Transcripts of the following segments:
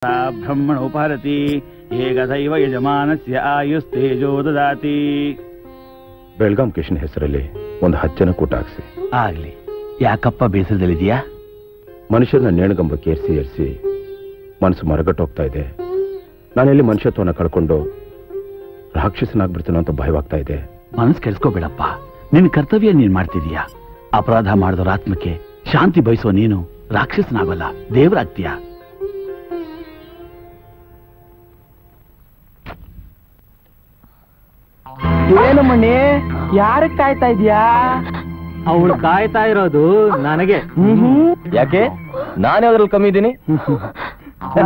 ಬ್ರಹ್ಮಣೋಪಹರತಿ ಏಕದೈವ ಯಜಮಾನಸ್ಯ ಆಯುಸ್ತೇಜೋ ದದಾತಿ. ಬೆಳಗಾಂ ಕಿಶನ್ ಹೆಸರಲ್ಲಿ ಒಂದು 10 ಜನ ಕೂಟ ಹಾಕ್ಸಿ. ಆಗ್ಲಿ. ಯಾಕಪ್ಪ ಬೇಸರದಲ್ಲಿದೆಯಾ? ಮನುಷ್ಯರನ್ನ ನೇಣಗಂಬಕ್ಕೆ ಏರ್ಸಿ ಮನಸ್ಸು ಮರಗಟ್ಟೋಗ್ತಾ ಇದೆ. ನಾನೆಲ್ಲಿ ಮನುಷ್ಯತ್ವನ ಕಳ್ಕೊಂಡು ರಾಕ್ಷಸನಾಗ್ಬಿಡ್ತೀನೋ ಅಂತ ಭಯವಾಗ್ತಾ ಇದೆ. ಮನಸ್ಸು ಕೆಡಿಸ್ಕೋಬೇಡಪ್ಪ. ನಿನ್ನ ಕರ್ತವ್ಯ ನೀನ್ ಮಾಡ್ತಿದೀಯಾ. ಅಪರಾಧ ಮಾಡಿದವರ ಆತ್ಮಕ್ಕೆ ಶಾಂತಿ ಬಯಸೋ ನೀನು ರಾಕ್ಷಸನಾಗಲ್ಲ, ದೇವರಾಗ್ತೀಯ. ಏನು ಮಣ್ಣಿ, ಯಾರಕ್ಕೆ ಕಾಯ್ತಾ ಇದೀಯಾ? ಅವಳು ಕಾಯ್ತಾ ಇರೋದು ನನಗೆ. ಯಾಕೆ? ನಾನು ಯಾವ್ದ್ರಲ್ಲಿ ಕಮ್ಮಿ ಇದ್ದೀನಿ?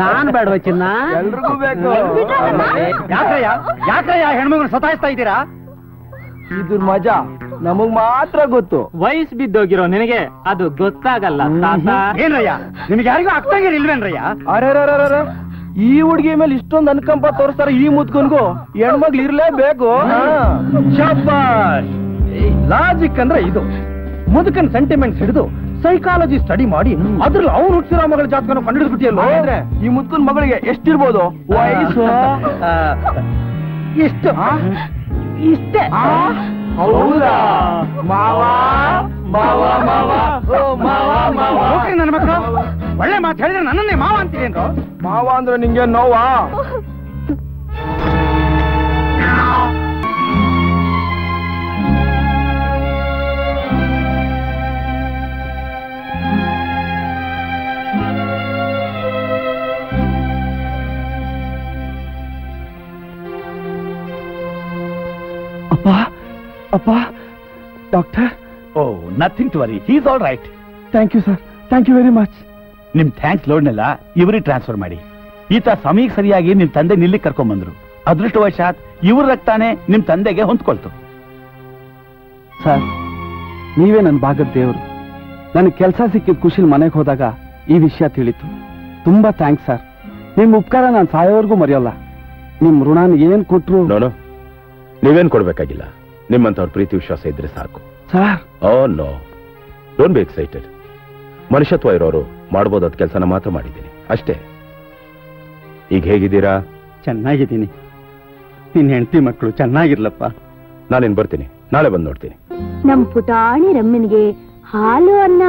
ನಾನ್ ಬೇಡವ ಚಿನ್ನ? ಎಲ್ರಿಗೂ ಬೇಕು. ಯಾಕಯ್ಯ ಹೆಣ್ಮಗು ಸತಾಯಿಸ್ತಾ ಇದ್ದೀರಾ? ಇದ್ರ ಮಜಾ ನಮಗ್ ಮಾತ್ರ ಗೊತ್ತು. ವಯಸ್ಸು ಬಿದ್ದೋಗಿರೋ ನಿನಗೆ ಅದು ಗೊತ್ತಾಗಲ್ಲ. ಏನ್ರಯ್ಯ, ನಿಮ್ಗೆ ಯಾರಿಗೂ ಆಗ್ತಾಗಿಲ್ವೇನ್ರಯ್ಯ? ಅರೆ, ಈ ಹುಡುಗಿ ಮೇಲೆ ಇಷ್ಟೊಂದು ಅನುಕಂಪ ತೋರಿಸ್ತಾರ. ಈ ಮುದ್ಕನ್ಗೂ ಹೆಣ್ಮಗ್ಳು ಇರ್ಲೇಬೇಕು. ಲಾಜಿಕ್ ಅಂದ್ರೆ ಇದು. ಮುದುಕನ್ ಸೆಂಟಿಮೆಂಟ್ಸ್ ಹಿಡಿದು ಸೈಕಾಲಜಿ ಸ್ಟಡಿ ಮಾಡಿ ಅದ್ರಲ್ಲಿ ಅವ್ರು ಹುಟ್ಟಿರೋ ಮಗಳ ಜಾತಕನ ಕಂಡುಹಿಡಿದ್ಬಿಟ್ಟಿಯಲ್ಲೋ. ಈ ಮುದ್ಕನ್ ಮಗಳಿಗೆ ಎಷ್ಟಿರ್ಬೋದು ವಯಸ್ಸು? ಇಷ್ಟೇ. ಹೌದಾ? ನನ್ನ ಮಕ್ಕಳು ಒಳ್ಳೆ ಮಾತು ಹೇಳಿದ್ರೆ ನನ್ನನ್ನೇ ಮಾವ ಅಂತೀರೇನ್ರು? ಮಾವ ಅಂದ್ರೆ ನಿಂಗೆ ನೋವಾ? ಅಪ್ಪ doctor. Oh, nothing to worry, he is all right. Thank you sir, thank you very much. ನಿಮ್ ಥ್ಯಾಂಕ್ಸ್ ಲೋಡ್ನೆಲ್ಲ ಇವರಿಗೆ ಟ್ರಾನ್ಸ್ಫರ್ ಮಾಡಿ. ಈತ ಸಮಯಕ್ಕೆ ಸರಿಯಾಗಿ ನಿಮ್ ತಂದೆ ನಿಲ್ಲಿ ಕರ್ಕೊಂಡ್ ಬಂದ್ರು. ಅದೃಷ್ಟವಶಾತ್ ಇವ್ರ ರಕ್ತಾನೆ ನಿಮ್ ತಂದೆಗೆ ಹೊಂದ್ಕೊಳ್ತು. ಸರ್, ನೀವೇ ನನ್ನ ಭಾಗದ ದೇವರು. ನನಗೆ ಕೆಲಸ ಸಿಕ್ಕಿದ ಖುಷಿಲ್ ಮನೆಗೆ ಹೋದಾಗ ಈ ವಿಷಯ ತಿಳಿತು. ತುಂಬಾ ಥ್ಯಾಂಕ್ಸ್ ಸರ್. ನಿಮ್ ಉಪಕಾರ ನಾನು ಸಾಯೋವರೆಗೂ ಮರೆಯೋಲ್ಲ. ನಿಮ್ ಋಣನ ಏನ್ ಕೊಟ್ರು. ನೋನು, ನೀವೇನ್ ಕೊಡ್ಬೇಕಾಗಿಲ್ಲ. ನಿಮ್ಮಂತವ್ರ ಪ್ರೀತಿ ವಿಶ್ವಾಸ ಇದ್ರೆ ಸಾಕು. Sir, oh no, don't be excited. ಮನುಷ್ಯತ್ವ ಇರೋರು ಮಾಡ್ಬೋದಾದ ಕೆಲಸನ ಮಾತ್ರ ಮಾಡಿದ್ದೀನಿ ಅಷ್ಟೇ. ಈಗ ಹೇಗಿದ್ದೀರಾ? ಚೆನ್ನಾಗಿದ್ದೀನಿ. ನಿನ್ ಹೆಂಡತಿ ಮಕ್ಕಳು ಚೆನ್ನಾಗಿರ್ಲಪ್ಪ. ನಾನೇನ್ ಬರ್ತೀನಿ, ನಾಳೆ ಬಂದು ನೋಡ್ತೀನಿ. ನಮ್ ಪುಟಾಣಿ ರಮ್ಯನಿಗೆ ಹಾಲು ಅನ್ನ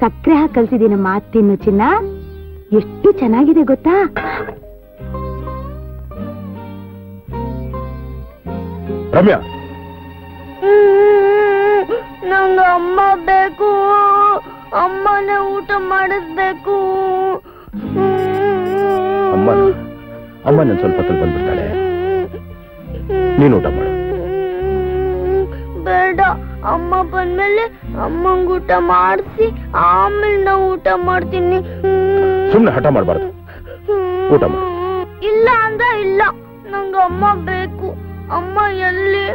ಸಕ್ಕರೆ ಹಾಕಿ ಕಲ್ಸಿದೀನ ಮಾತ್ ತಿನ್ನು ಚಿನ್ನ. ಎಷ್ಟು ಚೆನ್ನಾಗಿದೆ ಗೊತ್ತಾ? ರಮ್ಯಾ, ನಂಗ ಅಮ್ಮ ಬೇಕು. ಅಮ್ಮನೇ ಊಟ ಮಾಡಿಸ್ಬೇಕು. ಅಮ್ಮ ನನ್ ಸ್ವಲ್ಪ ಹೊತ್ತಲ್ಲಿ ಬಂದ್ಬಿಡ್ತಾಳೆ. ನೀನು ಊಟ ಮಾಡು. ಬೇಡ, ಅಮ್ಮ ಬಂದ್ಮೇಲೆ ಅಮ್ಮಂಗ ಊಟ ಮಾಡಿಸಿ ಆಮೇಲೆ ನಾ ಊಟ ಮಾಡ್ತೀನಿ. ಸುಮ್ನೆ ಹಠ ಮಾಡಬಾರ್ದು, ಊಟ ಮಾಡು. ಇಲ್ಲ ಅಂದ್ರೆ ಇಲ್ಲ, ನಂಗ ಅಮ್ಮ ಬೇಕು. ಅಮ್ಮ ಎಲ್ಲಿ?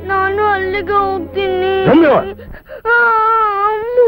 ನಾನು ಅಲ್ಲಿಗೆ ಹೋಗ್ತೀನಿ. ರಮ್ಯಾ, ಅಮ್ಮ